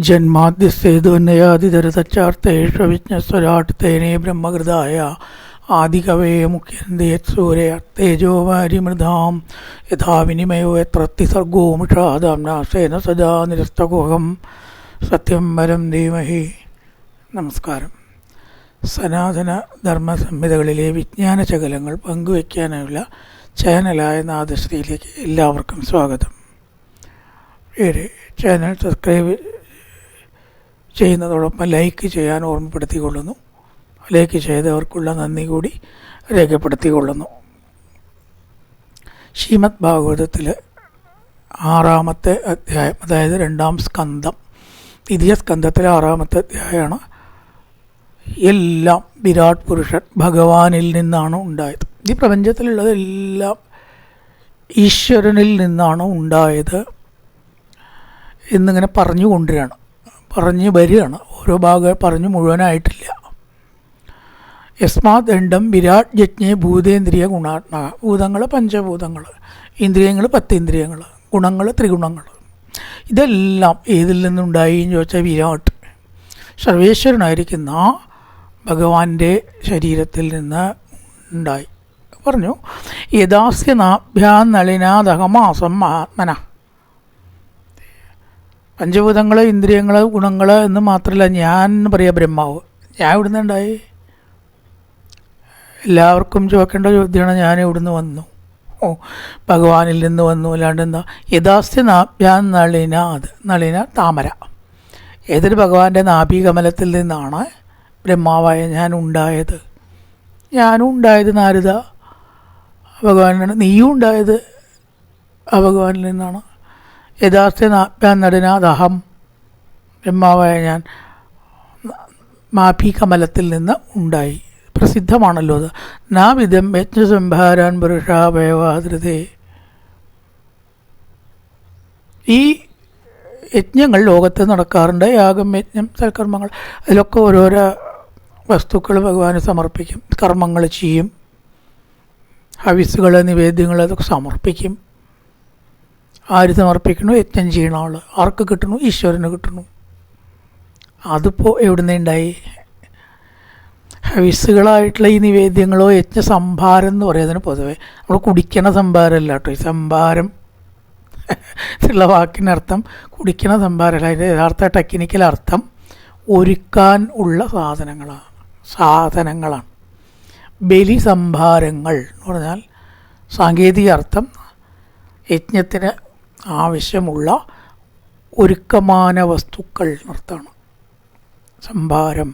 ജന്മാദ്യസ്തേതുന്നയാതിതരതച്ചാർത്തേഷ്വവിജ്ഞസ്വരാട് തേനേ ബ്രഹ്മകൃതായ ആദികവേ മുഖ്യന്തേജോവാരി മൃതാം യഥാ വിനിമയോ യത്രത്തിസർഗോ മുഷാദാംനാശേന സദാ നിരസ്തകോഹം സത്യം വരം ധീമഹി. നമസ്കാരം. സനാതന ധർമ്മ സംഹിതകളിലെ വിജ്ഞാന ശകലങ്ങൾ പങ്കുവയ്ക്കാനുള്ള ചാനലായ നാദശ്രീയിലേക്ക് എല്ലാവർക്കും സ്വാഗതം. ചാനൽ സബ്സ്ക്രൈബ് ചെയ്യുന്നതോടൊപ്പം ലൈക്ക് ചെയ്യാൻ ഓർമ്മപ്പെടുത്തിക്കൊള്ളുന്നു. ലൈക്ക് ചെയ്തവർക്കുള്ള നന്ദി കൂടി രേഖപ്പെടുത്തിക്കൊള്ളുന്നു. ശ്രീമദ് ഭാഗവതത്തിൽ 6-ാമത്തെ അധ്യായം, അതായത് 2-ാം സ്കന്ധം, ദ്വിതീയ സ്കന്ധത്തിലെ 6-ാമത്തെ അധ്യായമാണ്. എല്ലാം വിരാട് പുരുഷൻ ഭഗവാനിൽ നിന്നാണ് ഉണ്ടായത്. ഈ പ്രപഞ്ചത്തിലുള്ളതെല്ലാം ഈശ്വരനിൽ നിന്നാണ് ഉണ്ടായത് എന്നിങ്ങനെ പറഞ്ഞു വരികയാണ്. ഓരോ ഭാഗം പറഞ്ഞു മുഴുവനായിട്ടില്ല. യസ്മാത് ദണ്ഡം വിരാട് യജ്ഞേ ഭൂതേന്ദ്രിയ ഗുണാത്മക. ഭൂതങ്ങൾ പഞ്ചഭൂതങ്ങൾ, ഇന്ദ്രിയങ്ങൾ 10 ഇന്ദ്രിയങ്ങൾ, ഗുണങ്ങൾ ത്രിഗുണങ്ങൾ. ഇതെല്ലാം ഏതിൽ നിന്നുണ്ടായി എന്ന് ചോദിച്ചാൽ വിരാട് സർവേശ്വരനായിരിക്കുന്ന ഭഗവാന്റെ ശരീരത്തിൽ നിന്ന് ഉണ്ടായി. പറഞ്ഞു യഥാസ്യ നാഭ്യാം നളിനാദഹമാസം മഹാത്മന. പഞ്ചഭൂതങ്ങൾ, ഇന്ദ്രിയങ്ങൾ, ഗുണങ്ങൾ എന്ന് മാത്രമല്ല, ഞാൻ പറയാം ബ്രഹ്മാവ്. ഞാൻ ഇവിടുന്ന് ഉണ്ടായി? എല്ലാവർക്കും ചോദിക്കേണ്ട ചോദ്യമാണ്, ഞാൻ ഇവിടുന്ന് വന്നു? ഭഗവാനിൽ നിന്ന് വന്നു. അല്ലാണ്ട് എന്താ? യഥാസ്യ നാഭ്യാം നളിന താമര. ഏതൊരു ഭഗവാന്റെ നാഭീകമലത്തിൽ നിന്നാണ് ബ്രഹ്മാവായ ഞാൻ ഉണ്ടായത്. ഞാനും ഉണ്ടായത് നാരദ ഭഗവാനാണ്, നീയും ഉണ്ടായത് ആ ഭഗവാനിൽ നിന്നാണ്. യഥാർത്ഥ നാഭ്യാം നളിനാദഹം, ബ്രഹ്മാവായ ഞാൻ നാഭീകമലത്തിൽ നിന്ന് ഉണ്ടായി. പ്രസിദ്ധമാണല്ലോ അത്. നാവിധം യജ്ഞസംഭാരാൻ പുരുഷാവയവാധൃതേ. ഈ യജ്ഞങ്ങൾ ലോകത്ത് നടക്കാറുണ്ട്. യാഗം, യജ്ഞം, സൽക്കർമ്മങ്ങൾ. അതിലൊക്കെ ഓരോരോ വസ്തുക്കൾ ഭഗവാന് സമർപ്പിക്കും. കർമ്മങ്ങൾ ചെയ്യും, ഹവിസുകൾ, നിവേദ്യങ്ങൾ അതൊക്കെ സമർപ്പിക്കും. ആര് സമർപ്പിക്കണു? യജ്ഞം ചെയ്യണ ആൾ. ആർക്ക് കിട്ടണു? ഈശ്വരന് കിട്ടണു. അതിപ്പോൾ എവിടുന്ന് ഉണ്ടായി? ഹവിസുകളായിട്ടുള്ള ഈ നിവേദ്യങ്ങളോ യജ്ഞസംഭാരം എന്ന് പറയുന്നതിന് പൊതുവെ നമ്മൾ കുടിക്കണ സംഭാരമല്ല കേട്ടോ. ഈ സംഭാരം എന്നുള്ള വാക്കിനർത്ഥം കുടിക്കണ സംഭാരമല്ല. അതിൻ്റെ യഥാർത്ഥ ടെക്നിക്കൽ അർത്ഥം ഒരുക്കാൻ ഉള്ള സാധനങ്ങളാണ്. ബലി സംഭാരങ്ങൾ എന്ന് പറഞ്ഞാൽ സാങ്കേതിക അർത്ഥം യജ്ഞത്തിന് ആവശ്യമുള്ള ഒരുക്കമാന വസ്തുക്കൾ എന്നർത്ഥമാണ് സംഭാരം.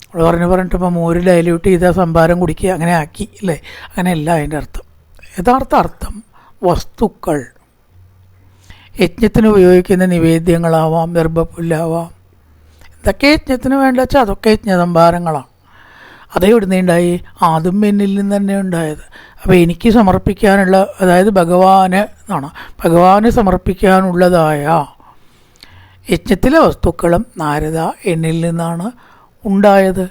നമ്മൾ പറഞ്ഞിട്ട് ഇപ്പോൾ മോര് ഡൈല്യൂട്ട് ചെയ്ത സംഭാരം കുടിക്കുക, അങ്ങനെ ആക്കി അല്ലേ? അങ്ങനെയല്ല അതിൻ്റെ അർത്ഥം. യഥാർത്ഥ അർത്ഥം വസ്തുക്കൾ. യജ്ഞത്തിന് ഉപയോഗിക്കുന്ന നിവേദ്യങ്ങളാവാം, ഗർഭപ്പുല്ലാവാം, എന്തൊക്കെ യജ്ഞത്തിന് വേണ്ട വെച്ചാൽ അതൊക്കെ യജ്ഞസംഭാരങ്ങളാണ്. അതേ ഇവിടുന്നുണ്ടായി? അതും എന്നിൽ നിന്ന് തന്നെ ഉണ്ടായത്. അപ്പോൾ എനിക്ക് സമർപ്പിക്കാനുള്ള, അതായത് ഭഗവാന് സമർപ്പിക്കാനുള്ളതായ യജ്ഞത്തിലെ വസ്തുക്കളും നാരദ എന്നിൽ നിന്നാണ് ഉണ്ടായത്.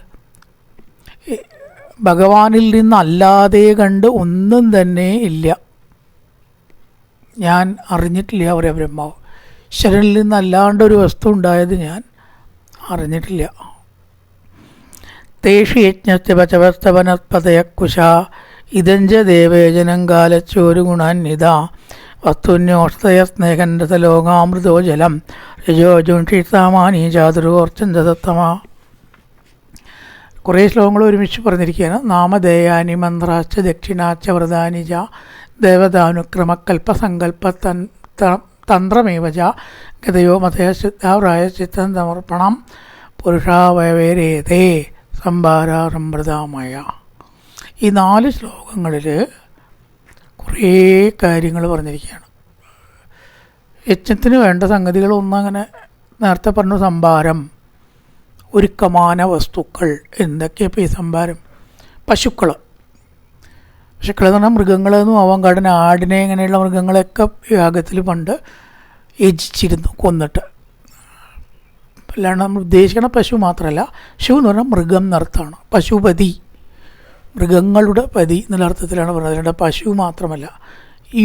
ഭഗവാനിൽ നിന്നല്ലാതെ കണ്ട് ഒന്നും തന്നെ ഇല്ല. ഞാൻ അറിഞ്ഞിട്ടില്ല പറയാ ബ്രഹ്മാവ്. ഈശ്വരനിൽ നിന്നല്ലാണ്ടൊരു വസ്തു ഉണ്ടായത് ഞാൻ അറിഞ്ഞിട്ടില്ല. തേഷു യജ്ഞസ്യ പചവസ്തവനത്പതയക്കുശ ഇതഞ്ച ദേവേജനം കാലച്ചോരു ഗുണാന്വിത വസ്തുന്യോഷ്ടയ സ്നേഹന്തലോകാമൃതോ ജലം രജോജുഷി സാമാനി ചാതുരോർച്ചന്തത്തമ. കുറേ ശ്ലോകങ്ങൾ ഒരുമിച്ച് പറഞ്ഞിരിക്കുകയാണ്. നാമധേയാനി മന്ത്രാശ്ച ദക്ഷിണാച്ച വ്രതാനി ച ദേവതാനുക്രമകൽപ്പസങ്കൽപ്പ തന്ത്രമേവച ഗതയോ മതയശ്രദ്ധാപ്രായശ്ചിത്തം സമർപ്പണം പുരുഷാവയവേരേതേ സംഭാരാസമ്പ്രദാമയ. ഈ 4 ശ്ലോകങ്ങളിൽ കുറേ കാര്യങ്ങൾ പറഞ്ഞിരിക്കുകയാണ്. യജ്ഞത്തിന് വേണ്ട സംഗതികൾ ഒന്നങ്ങനെ നേരത്തെ പറഞ്ഞു. സംഭാരം, ഒരുക്കമാന വസ്തുക്കൾ. എന്തൊക്കെയാണ് ഇപ്പോൾ ഈ സംഭാരം? പശുക്കൾ എന്ന് പറഞ്ഞാൽ മൃഗങ്ങളെന്നും ആവാൻ. കാടിന് ആടിനെ, ഇങ്ങനെയുള്ള മൃഗങ്ങളെയൊക്കെ യാഗത്തിൽ പണ്ട് യജിച്ചിരുന്നു കൊന്നിട്ട്. അല്ലാണ്ട് നമ്മൾ ഉദ്ദേശിക്കണ പശു മാത്രമല്ല. പശു എന്ന് പറഞ്ഞാൽ മൃഗം എന്നർത്ഥമാണ്. പശുപതി, മൃഗങ്ങളുടെ പതി എന്നുള്ള അർത്ഥത്തിലാണ് പറയുന്നത്. അല്ലാണ്ട് പശു മാത്രമല്ല.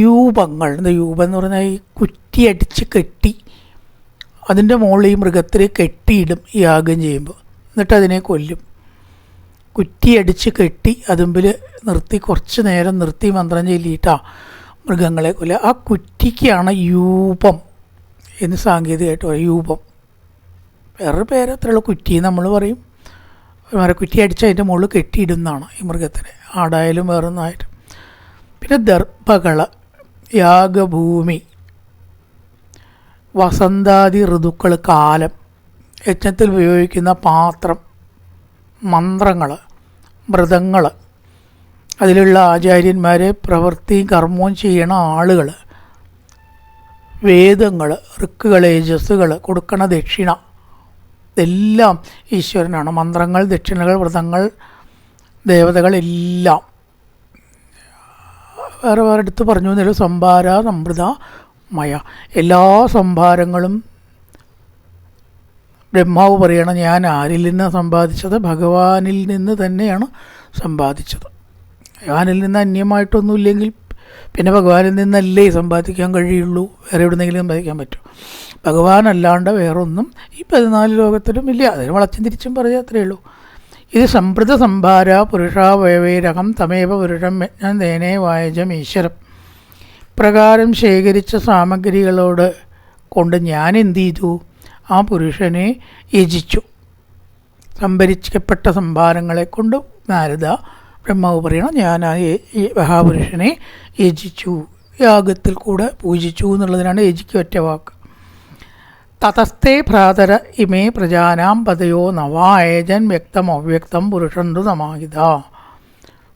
യൂപങ്ങൾ, യൂപം എന്ന് പറഞ്ഞാൽ ഈ കുറ്റിയടിച്ച് കെട്ടി അതിൻ്റെ മുകളിൽ ഈ മൃഗത്തിനെ കെട്ടിയിടും യാഗം ചെയ്യുമ്പോൾ. എന്നിട്ട് അതിനെ കൊല്ലും. കുറ്റിയടിച്ച് കെട്ടി അതുമ്പിൽ നിർത്തി കുറച്ച് നേരം നിർത്തി മന്ത്രം ചൊല്ലിയിട്ടാണ് മൃഗങ്ങളെ കൊല്ലുക. ആ കുറ്റിക്കാണ് യൂപം എന്ന് സാങ്കേതികമായിട്ട് പറയും. യൂപം വേറൊരു പേര് അത്രയുള്ള കുറ്റി നമ്മൾ പറയും. മരക്കുറ്റി അടിച്ച് അതിൻ്റെ മുകളിൽ കെട്ടിയിടുന്നതാണ് ഈ മൃഗത്തിനെ, ആടായാലും വേറൊന്നായാലും. പിന്നെ ദർഭകൾ, യാഗഭൂമി, വസന്താദി ഋതുക്കൾ, കാലം, യജ്ഞത്തിൽ ഉപയോഗിക്കുന്ന പാത്രം, മന്ത്രങ്ങൾ, വ്രതങ്ങൾ, അതിലുള്ള ആചാര്യന്മാരെ പ്രവൃത്തിയും കർമ്മവും ചെയ്യണ ആളുകൾ, വേദങ്ങൾ, ഋക്കുകൾ, യജസ്സുകൾ, കൊടുക്കണ ദക്ഷിണ, ഇതെല്ലാം ഈശ്വരനാണ്. മന്ത്രങ്ങൾ, ദക്ഷിണകൾ, വ്രതങ്ങൾ, ദേവതകൾ എല്ലാം വേറെ വേറെ എടുത്ത് പറഞ്ഞു എന്നൊരു സംഭാര സമൃദ്ധ മയ. എല്ലാ സംഭാരങ്ങളും ബ്രഹ്മാവ് പറയണം, ഞാൻ ആരിൽ നിന്നാണ് സമ്പാദിച്ചത്? ഭഗവാനിൽ നിന്ന് തന്നെയാണ് സമ്പാദിച്ചത്. ഭഗവാനിൽ നിന്ന് അന്യമായിട്ടൊന്നുമില്ലെങ്കിൽ പിന്നെ ഭഗവാനിൽ നിന്നല്ലേ സമ്പാദിക്കാൻ കഴിയുള്ളൂ. വേറെ എവിടെന്നെങ്കിലും സമ്പാദിക്കാൻ പറ്റും? ഭഗവാനല്ലാണ്ട് വേറൊന്നും ഈ 14 ലോകത്തിലും ഇല്ല. അതിന് വളച്ചും തിരിച്ചും പറയാം, അത്രയേ ഉള്ളൂ. ഇത് സംപ്രത സംഭാര പുരുഷാവയവേരകം തമേവ പുരുഷം യജ്ഞം തേനേ വായജം ഈശ്വരം. പ്രകാരം ശേഖരിച്ച സാമഗ്രികളോട് കൊണ്ട് ഞാൻ എന്ത് ചെയ്തു? ആ പുരുഷനെ യജിച്ചു. സംഭരിക്കപ്പെട്ട സംഭാരങ്ങളെ കൊണ്ട് നാരദ ബ്രഹ്മാവ് പറയണം, ഞാൻ ഈ മഹാപുരുഷനെ യജിച്ചു, യാഗത്തിൽ കൂടെ പൂജിച്ചു എന്നുള്ളതിനാണ് യജിക്ക് ഒറ്റ വാക്ക്. തതസ്തേ ഭ്രാതര ഇമേ പ്രജാനാം പതയോ നവായജൻ വ്യക്തം അവ്യക്തം പുരുഷന്തു സമാഹിത.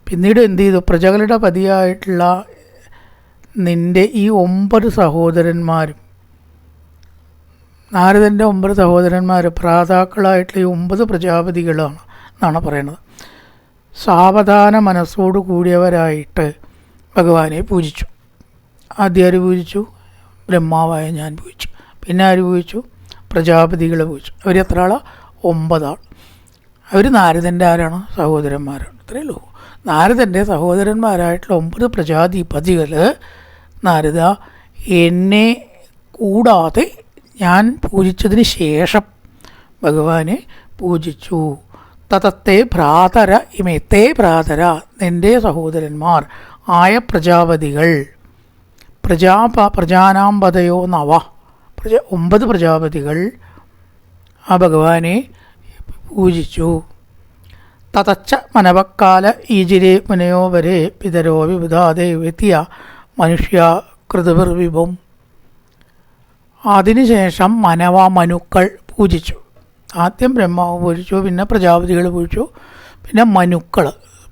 പിന്നീട് എന്ത് ചെയ്തു? പ്രജകളുടെ പതിയായിട്ടുള്ള നിൻ്റെ ഈ 9 സഹോദരന്മാരും, നാരദൻ്റെ 9 സഹോദരന്മാർ ഭ്രാതാക്കളായിട്ടുള്ള ഈ 9 പ്രജാപതികളാണ് എന്നാണ് പറയുന്നത്. സാവധാന മനസ്സോടു കൂടിയവരായിട്ട് ഭഗവാനെ പൂജിച്ചു. ആദ്യം ആര് പൂജിച്ചു? ബ്രഹ്മാവായ ഞാൻ പൂജിച്ചു. പിന്നെ ആര് പൂജിച്ചു? പ്രജാപതികളെ പൂജിച്ചു. അവർ എത്ര ആളാണ്? 9 ആൾ. അവർ നാരദൻ്റെ ആരാണ്? സഹോദരന്മാരാണ്. അത്രയേ ഉള്ളൂ. നാരദൻ്റെ സഹോദരന്മാരായിട്ടുള്ള 9 പ്രജാധിപതികൾ നാരദ എന്നെ കൂടാതെ ഞാൻ പൂജിച്ചതിന് ശേഷം ഭഗവാനെ പൂജിച്ചു. തതത്തെ ഭ്രാതര ഇമേത്തേ ഭ്രാതര, നിൻ്റെ സഹോദരന്മാർ ആയ പ്രജാപതികൾ, പ്രജാനാമ്പതയോ നവ, 9 പ്രജാപതികൾ ആ ഭഗവാനെ പൂജിച്ചു. തതച്ച മനവക്കാല ഈജിരെ മുനയോ വരെ പിതരോ വിബുധാദേ വ്യത്തിയ മനുഷ്യ കൃതവിർവിഭം. അതിനുശേഷം മനുക്കൾ പൂജിച്ചു. ആദ്യം ബ്രഹ്മാവ് പൂജിച്ചു, പിന്നെ പ്രജാപതികൾ പൂജിച്ചു, പിന്നെ മനുക്കൾ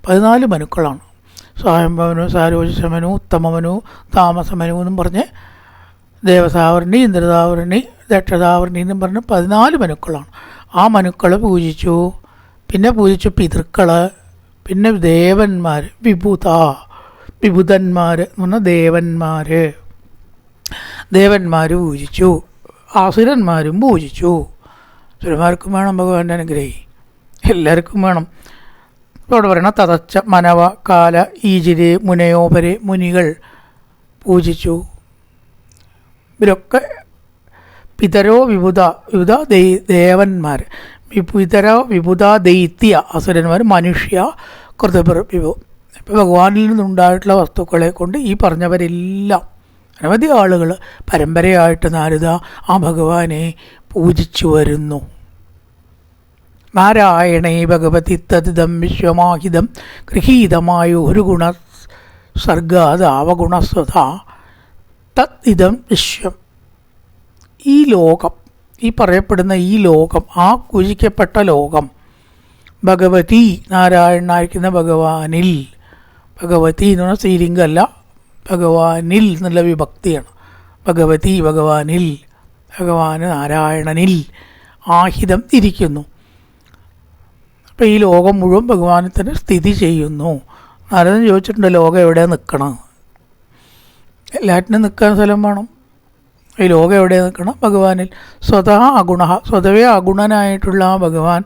14 മനുക്കളാണ്. സ്വയംഭവനു, സാരോജസമനു, ഉത്തമമനു, താമസമനു എന്നും പറഞ്ഞ് ദേവസാവരണി, ഇന്ദ്രതാവരണി, ദക്ഷതാവരണി എന്നും പറഞ്ഞ് 14 മനുക്കളാണ്. ആ മനുക്കൾ പൂജിച്ചു. പിന്നെ പൂജിച്ചു പിതൃക്കൾ, പിന്നെ ദേവന്മാർ, വിഭുതന്മാർ എന്ന് പറഞ്ഞാൽ ദേവന്മാർ പൂജിച്ചു. ആസുരന്മാരും പൂജിച്ചു. സുരന്മാർക്കും വേണം ഭഗവാന്റെ അനുഗ്രഹി, എല്ലാവർക്കും വേണം. ഇവിടെ പറയണം തതച്ച മനവ കാല ഈജിരെ മുനയോപരെ, മുനികൾ പൂജിച്ചു. ഇവരൊക്കെ പിതരോ വിബുധ ദേവന്മാർ, പിതരോ വിബുധ ദൈത്യ അസുരന്മാർ, മനുഷ്യ കൃതപിർ വിഭു. ഇപ്പോൾ ഭഗവാനിൽ നിന്നുണ്ടായിട്ടുള്ള വസ്തുക്കളെ കൊണ്ട് ഈ പറഞ്ഞവരെല്ലാം അനവധി ആളുകൾ പരമ്പരയായിട്ട് നാരദ ആ ഭഗവാനെ പൂജിച്ചു വരുന്നു. നാരായണേ ഭഗവതി തദിദം വിശ്വമാഹിതം ഗൃഹീതമായ ഒരു ഗുണ സർഗാദാവഗുണസ്വത തത് ഇതം വിശ്വം. ഈ ലോകം, ഈ പറയപ്പെടുന്ന ഈ ലോകം, ആ പൂജിക്കപ്പെട്ട ലോകം ഭഗവതി നാരായണനായിരിക്കുന്ന ഭഗവാനിൽ, ഭഗവതി എന്ന് പറഞ്ഞാൽ ശ്രീലിംഗമല്ല, ഭഗവാനിൽ എന്നുള്ള വിഭക്തിയാണ്. ഭഗവതി ഭഗവാനിൽ, ഭഗവാന് നാരായണനിൽ ആഹിതം ഇരിക്കുന്നു. അപ്പോൾ ഈ ലോകം മുഴുവൻ ഭഗവാനിൽ തന്നെ സ്ഥിതി ചെയ്യുന്നു. നാരദൻ ചോദിച്ചിട്ടുണ്ട്, ലോകം എവിടെ നിൽക്കണം? എല്ലാറ്റിനും നിൽക്കാൻ സ്ഥലം വേണം. ഈ ലോകം എവിടെ നിൽക്കണം? ഭഗവാനിൽ. സ്വതവേ അഗുണനായിട്ടുള്ള ആ ഭഗവാൻ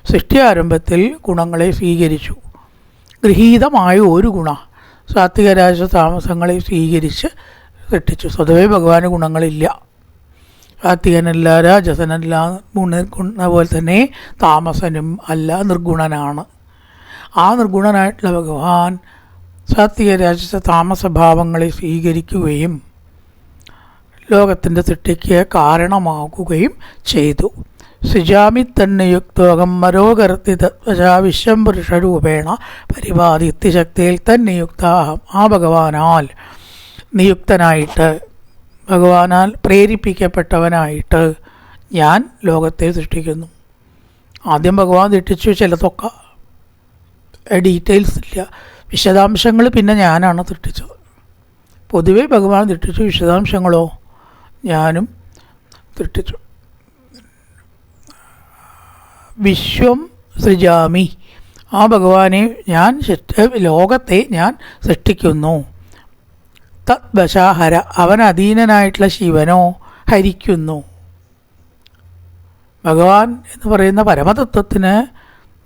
സൃഷ്ടി ആരംഭത്തിൽ ഗുണങ്ങളെ സ്വീകരിച്ചു. ഗൃഹീതമായ ഒരു സാത്വിക രാജ താമസങ്ങളെ സ്വീകരിച്ച് സൃഷ്ടിച്ചു. സ്വതവേ ഭഗവാന് ഗുണങ്ങളില്ല. സാത്വികനല്ല, രാജസനല്ല, അതുപോലെ തന്നെ താമസനും അല്ല, നിർഗുണനാണ്. ആ നിർഗുണനായിട്ടുള്ള ഭഗവാൻ സാത്വിക രാജസ താമസഭാവങ്ങളെ സ്വീകരിക്കുകയും ലോകത്തിൻ്റെ സൃഷ്ടിക്ക് കാരണമാകുകയും ചെയ്തു. സൃജാമി തന്നെ യുക്തോകം മരോകർത്തി തത്വശാ വിശ്വം പുരുഷരൂപേണ പരിപാദിത്യശക്തിയിൽ തന്നെ യുക്താഹം. ആ ഭഗവാനാൽ നിയുക്തനായിട്ട്, ഭഗവാനാൽ പ്രേരിപ്പിക്കപ്പെട്ടവനായിട്ട് ഞാൻ ലോകത്തെ സൃഷ്ടിക്കുന്നു. ആദ്യം ഭഗവാൻ സൃഷ്ടിച്ചു ചിലതൊക്കെ, ഡീറ്റെയിൽസ് ഇല്ല, വിശദാംശങ്ങൾ പിന്നെ ഞാനാണ് സൃഷ്ടിച്ചത്. പൊതുവെ ഭഗവാൻ സൃഷ്ടിച്ചു, വിശദാംശങ്ങളോ ഞാനും സൃഷ്ടിച്ചു. വിശ്വം സൃജാമി, ആ ഭഗവാനെ ഞാൻ ലോകത്തെ ഞാൻ സൃഷ്ടിക്കുന്നു. തദ്വശാഹര, അവൻ അധീനനായിട്ടുള്ള ശിവനോ ഹരിക്കുന്നു. ഭഗവാൻ എന്ന് പറയുന്ന പരമതത്വത്തിന്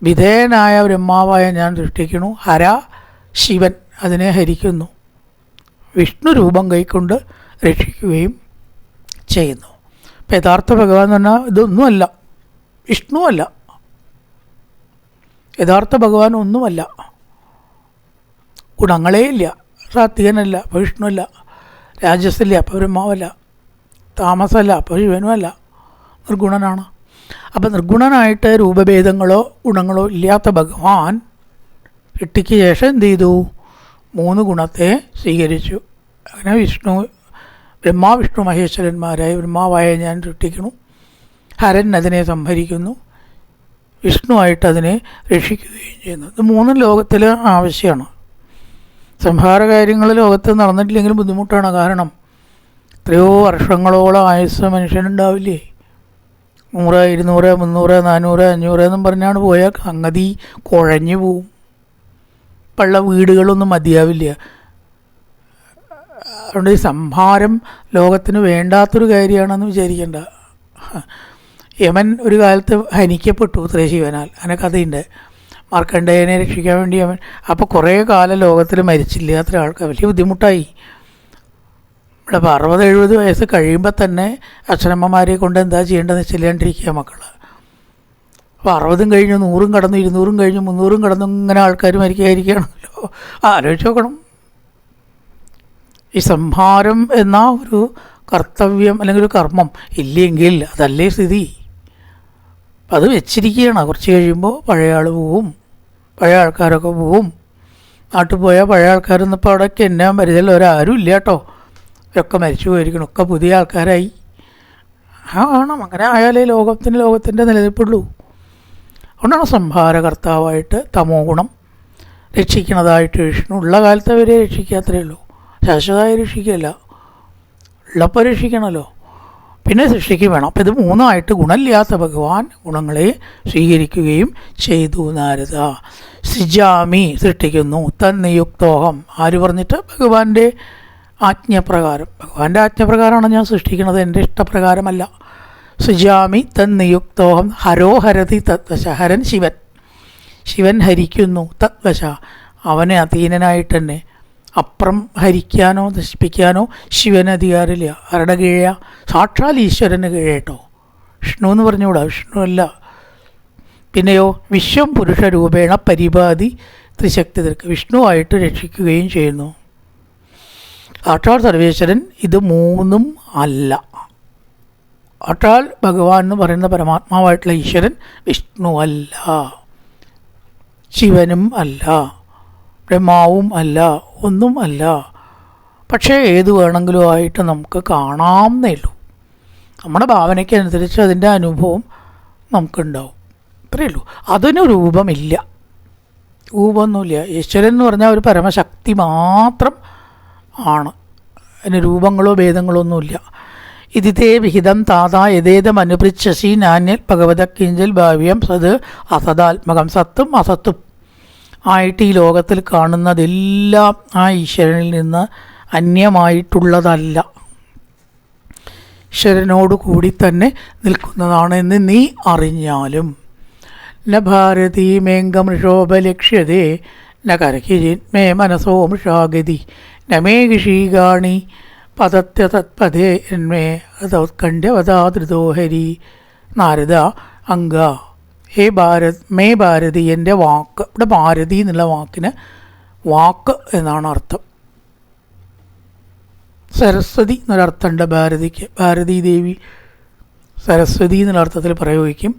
വിധേയനായ ബ്രഹ്മാവായ ഞാൻ സൃഷ്ടിക്കുന്നു. ഹര ശിവൻ അതിനെ ഹരിക്കുന്നു. വിഷ്ണു രൂപം കൈക്കൊണ്ട് രക്ഷിക്കുകയും ചെയ്യുന്നു. അപ്പം യഥാർത്ഥ ഭഗവാൻ എന്ന് പറഞ്ഞാൽ ഇതൊന്നുമല്ല, വിഷ്ണുവല്ല. യഥാർത്ഥ ഭഗവാൻ ഒന്നുമല്ല, ഗുണങ്ങളേ ഇല്ല. സാത്വികനല്ല, അപ്പോൾ വിഷ്ണുവല്ല. രാജസില്ല, അപ്പോൾ ബ്രഹ്മാവല്ല. താമസമല്ല, അപ്പോൾ ശിവനുമല്ല. നിർഗുണനാണ്. അപ്പം നിർഗുണനായിട്ട് രൂപഭേദങ്ങളോ ഗുണങ്ങളോ ഇല്ലാത്ത ഭഗവാൻ സൃഷ്ടിക്ക് ശേഷം എന്ത് ചെയ്തു? 3 ഗുണത്തെ സ്വീകരിച്ചു. അങ്ങനെ ബ്രഹ്മാ വിഷ്ണു മഹേശ്വരന്മാരായ ബ്രഹ്മാവായ ഞാൻ സൃഷ്ടിക്കുന്നു. ഹരൻ അതിനെ സംഹരിക്കുന്നു, വിഷ്ണുവായിട്ട് അതിനെ രക്ഷിക്കുകയും ചെയ്യുന്നു. ഇത് 3 ലോകത്തിൽ ആവശ്യമാണ്. സംഹാര കാര്യങ്ങൾ ലോകത്ത് നടന്നിട്ടില്ലെങ്കിലും ബുദ്ധിമുട്ടാണ്. കാരണം എത്രയോ വർഷങ്ങളോളം ആയുസ് മനുഷ്യനുണ്ടാവില്ലേ? 100, 200, 300, 400, 500 എന്നും പറഞ്ഞാണ് പോയാൽ സംഗതി കുഴഞ്ഞു പോവും. പള്ള വീടുകളൊന്നും മതിയാവില്ല. അതുകൊണ്ട് ഈ സംഹാരം ലോകത്തിന് വേണ്ടാത്തൊരു കാര്യമാണെന്ന് വിചാരിക്കേണ്ട. യമൻ ഒരു കാലത്ത് ഹനിക്കപ്പെട്ടു ശിവനാൽ. അങ്ങനെ കഥയുണ്ട്. മാർക്കണ്ഡേയനെ രക്ഷിക്കാൻ വേണ്ടി യമൻ, അപ്പോൾ കുറേ കാലം ലോകത്തിൽ മരിച്ചില്ലാത്ത ആൾക്കാർ വലിയ ബുദ്ധിമുട്ടായി. ഇവിടെ 60-70 വയസ്സ് കഴിയുമ്പോൾ തന്നെ അച്ഛനമ്മമാരെ കൊണ്ട് എന്താ ചെയ്യേണ്ടതെന്ന് ചെല്ലാണ്ടിരിക്കുക മക്കൾ. അപ്പോൾ 60 കഴിഞ്ഞു, 100 കടന്നു, 200 കഴിഞ്ഞു, 300 കടന്നു, ഇങ്ങനെ ആൾക്കാർ മരിക്കാതിരിക്കുകയാണല്ലോ. ആലോചിച്ച് നോക്കണം. ഈ സംഹാരം എന്ന ഒരു കർത്തവ്യം അല്ലെങ്കിൽ ഒരു കർമ്മം ഇല്ലെങ്കിൽ അതല്ലേ സ്ഥിതി. അത് വെച്ചിരിക്കുകയാണ്. കുറച്ച് കഴിയുമ്പോൾ പഴയ ആൾ പോവും, പഴയ ആൾക്കാരൊക്കെ പോവും. നാട്ടിൽ പോയാൽ പഴയ ആൾക്കാരൊന്നും ഇപ്പോൾ അവിടെയൊക്കെ എന്നാ പരിചയം ഒരാരും ഇല്ല കേട്ടോ. ഇവരൊക്കെ മരിച്ചു പോയിരിക്കണം, ഒക്കെ പുതിയ ആൾക്കാരായി. ആവണം. അങ്ങനെ ആയാലേ ലോകത്തിൻ്റെ നിലനിൽപ്പുള്ളൂ. അതുകൊണ്ടാണ് സംഹാരകർത്താവായിട്ട് തമോ ഗുണം, രക്ഷിക്കുന്നതായിട്ട് വിഷ്ണു. ഉള്ള കാലത്ത് അവരെ രക്ഷിക്കാത്രേ ഉള്ളൂ, ശാശ്വതമായി രക്ഷിക്കുകയല്ല. ഉള്ളപ്പോൾ രക്ഷിക്കണമല്ലോ, പിന്നെ സൃഷ്ടിക്കുകയും വേണം. അപ്പം ഇത് 3ആയിട്ട് ഗുണമില്ലാത്ത ഭഗവാൻ ഗുണങ്ങളെ സ്വീകരിക്കുകയും ചെയ്തു. നാരദ സൃജാമി, സൃഷ്ടിക്കുന്നു. തന്നിയുക്തോഹം, ആര് പറഞ്ഞിട്ട്? ഭഗവാന്റെ ആജ്ഞപ്രകാരം. ഭഗവാന്റെ ആജ്ഞപ്രകാരമാണ് ഞാൻ സൃഷ്ടിക്കുന്നത്, എൻ്റെ ഇഷ്ടപ്രകാരമല്ല. സൃജാമി തന്നിയുക്തോഹം ഹരോഹരതി തത്വശ. ഹരൻ ശിവൻ ഹരിക്കുന്നു. തത്വശ, അവനെ അധീനനായിട്ട് തന്നെ. അപ്പുറം ഹരിക്കാനോ നശിപ്പിക്കാനോ ശിവന് അധികാരമില്ല. ആരുടെ കീഴ? സാക്ഷാൽ ഈശ്വരന് കീഴേട്ടോ. വിഷ്ണു എന്ന് പറഞ്ഞുകൂടാ, വിഷ്ണു അല്ല. പിന്നെയോ വിശ്വം പുരുഷ രൂപേണ പരിപാതി ത്രിശക്തി തീർക്ക്, വിഷ്ണുവായിട്ട് രക്ഷിക്കുകയും ചെയ്യുന്നു. സാക്ഷാൽ സർവേശ്വരൻ ഇത് 3 അല്ല. സാക്ഷാൽ ഭഗവാൻ എന്ന് പറയുന്ന പരമാത്മാവായിട്ടുള്ള ഈശ്വരൻ വിഷ്ണു അല്ല, ശിവനും അല്ല, ബ്രഹ്മാവും അല്ല, ഒന്നും അല്ല. പക്ഷേ ഏത് വേണമെങ്കിലും ആയിട്ട് നമുക്ക് കാണാമെന്നേ ഉള്ളൂ. നമ്മുടെ ഭാവനയ്ക്കനുസരിച്ച് അതിൻ്റെ അനുഭവം നമുക്കുണ്ടാവും, അത്രയേ ഉള്ളൂ. അതിന് രൂപമില്ല, രൂപമൊന്നുമില്ല. ഈശ്വരൻ എന്ന് പറഞ്ഞാൽ ഒരു പരമശക്തി മാത്രം ആണ്. അതിന് രൂപങ്ങളോ ഭേദങ്ങളോ ഒന്നുമില്ല. ഇതിതേ വിഹിതം താതാ യഥേതം അനുപൃച്ഛസി നാന്യൽ ഭഗവത കിഞ്ചൽ ഭാവ്യം സത് അസദാത്മകം. സത്തും അസത്തും ആയിട്ട് ഈ ലോകത്തിൽ കാണുന്നതെല്ലാം ആ ഈശ്വരനിൽ നിന്ന് അന്യമായിട്ടുള്ളതല്ല, ഈശ്വരനോട് കൂടി തന്നെ നിൽക്കുന്നതാണ് എന്ന് നീ അറിഞ്ഞാലും. ന ഭാരതീ മേങ്കമൃഷോപലക്ഷ്യതേ ന കരകിജിന്മേ മനസോ മൃഷാഗതി ന മേ ഋഷീകാണി പദത്യ തത്പദേ എന്മേ അതൗത്കണ്ഠ്യവതാധൃതോ ഹരി. നാരദ അംഗ, ഹേ ഭാരത്, മേ ഭാരതി, എൻ്റെ വാക്ക്. ഇവിടെ ഭാരതി എന്നുള്ള വാക്കിന് വാക്ക് എന്നാണ് അർത്ഥം. സരസ്വതി എന്നൊരർത്ഥമുണ്ട് ഭാരതിക്ക്. ഭാരതീ ദേവി സരസ്വതി എന്നുള്ള അർത്ഥത്തിൽ പ്രയോഗിക്കും.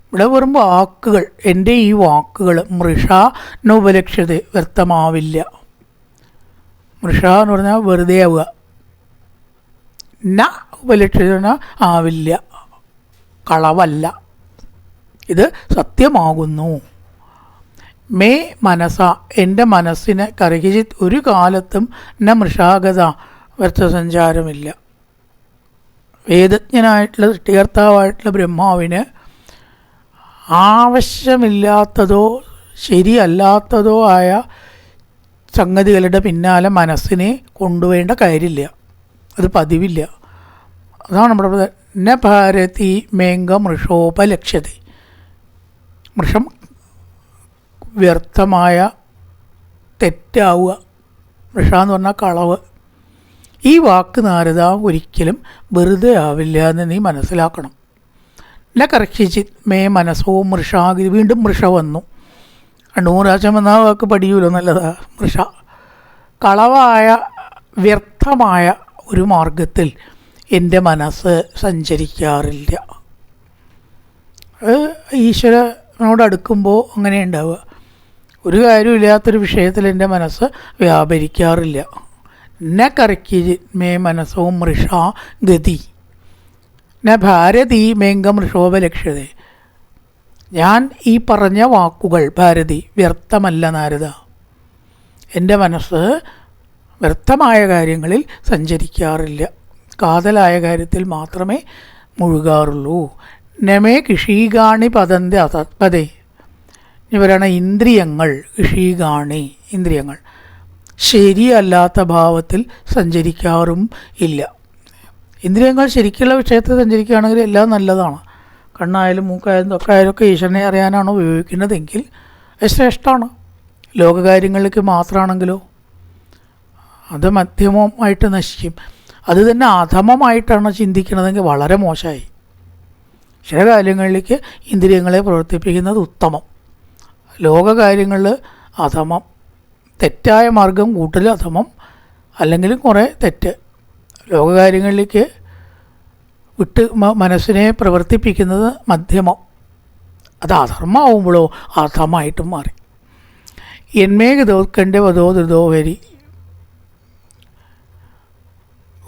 ഇവിടെ വെറും വാക്കുകൾ, എൻ്റെ ഈ വാക്കുകൾ മൃഷ നോപലക്ഷ്യത, വ്യർത്ഥമാവില്ല. മൃഷ എന്ന് പറഞ്ഞാൽ വെറുതെ ആവുക, ന ഉപലക്ഷ്യത ആവില്ല, കളവല്ല, ഇത് സത്യമാകുന്നു. മേ മനസ, എൻ്റെ മനസ്സിന് കരകിജിത്, ഒരു കാലത്തും ന മൃഷാഗത, വ്യർത്ഥസഞ്ചാരമില്ല. വേദജ്ഞനായിട്ടുള്ള സൃഷ്ടികർത്താവായിട്ടുള്ള ബ്രഹ്മാവിന് ആവശ്യമില്ലാത്തതോ ശരിയല്ലാത്തതോ ആയ സംഗതികളുടെ പിന്നാലെ മനസ്സിനെ കൊണ്ടുപോകേണ്ട കാര്യമില്ല, അത് പതിവില്ല. അതാണ് നമ്മുടെ ന ഭാരതി മേങ്ക മൃഷോപലക്ഷ്യത. മൃഷം വ്യർത്ഥമായ തെറ്റാവുക, മൃഷ എന്ന് പറഞ്ഞാൽ കളവ്. ഈ വാക്ക് നാരദ ഒരിക്കലും വെറുതെ ആവില്ല എന്ന് നീ മനസ്സിലാക്കണം. ന കർഷിച്ചിത് മേ മനസ്സോ മൃഷാഗി, വീണ്ടും മൃഷ വന്നു. 2-3 പ്രാവശ്യം വന്ന ആ വാക്ക് പഠിയൂലോ, നല്ലതാ. മൃഷ കളവായ വ്യർത്ഥമായ ഒരു മാർഗത്തിൽ എൻ്റെ മനസ്സ് സഞ്ചരിക്കാറില്ല. ഈശ്വരനോട് അടുക്കുമ്പോൾ അങ്ങനെ ഉണ്ടാവുക. ഒരു കാര്യമില്ലാത്തൊരു വിഷയത്തിൽ എൻ്റെ മനസ്സ് വ്യാപരിക്കാറില്ല. ന കറക്കി മേ മനസ്സോ മൃഷ ഗതി ന ഭാരതി മേങ്ക മൃഷോപലക്ഷ്യത. ഞാൻ ഈ പറഞ്ഞ വാക്കുകൾ ഭാരതി വ്യർത്ഥമല്ല നാരദ. എൻ്റെ മനസ്സ് വ്യർത്ഥമായ കാര്യങ്ങളിൽ സഞ്ചരിക്കാറില്ല, കാതലായ കാര്യത്തിൽ മാത്രമേ മുഴുകാറുള്ളൂ. നമേ കിഷീകാണി പതന്തി അതത്പതേ. ഇവരാണ് ഇന്ദ്രിയങ്ങൾ. കിഷീകാണി ഇന്ദ്രിയങ്ങൾ ശരിയല്ലാത്ത ഭാവത്തിൽ സഞ്ചരിക്കാറും ഇല്ല. ഇന്ദ്രിയങ്ങൾ ശരിക്കുള്ള വിഷയത്തിൽ സഞ്ചരിക്കുകയാണെങ്കിൽ എല്ലാം നല്ലതാണ്. കണ്ണായാലും മൂക്കായാലും തൊക്കായാലും ഒക്കെ ഈശ്വരനെ അറിയാനാണ് ഉപയോഗിക്കുന്നതെങ്കിൽ ശ്രേഷ്ഠമാണ്. ലോകകാര്യങ്ങളിലേക്ക് മാത്രമാണെങ്കിലോ അത് മധ്യമമായിട്ട് നശിക്കും. അത് തന്നെ അധമമായിട്ടാണ് ചിന്തിക്കുന്നതെങ്കിൽ വളരെ മോശമായി. ചില കാര്യങ്ങളിലേക്ക് ഇന്ദ്രിയങ്ങളെ പ്രവർത്തിപ്പിക്കുന്നത് ഉത്തമം. ലോകകാര്യങ്ങളിൽ അധമം, തെറ്റായ മാർഗം കൂട്ടൽ അധമം, അല്ലെങ്കിലും കുറേ തെറ്റ്. ലോകകാര്യങ്ങളിലേക്ക് വിട്ട് മനസ്സിനെ പ്രവർത്തിപ്പിക്കുന്നത് മധ്യമം. അത് അധർമ്മമാവുമ്പോഴോ അധമായിട്ടും മാറി. എന്മേകതോ ഉത്കണ്ഠവതോ ധൃതോ ഹരി.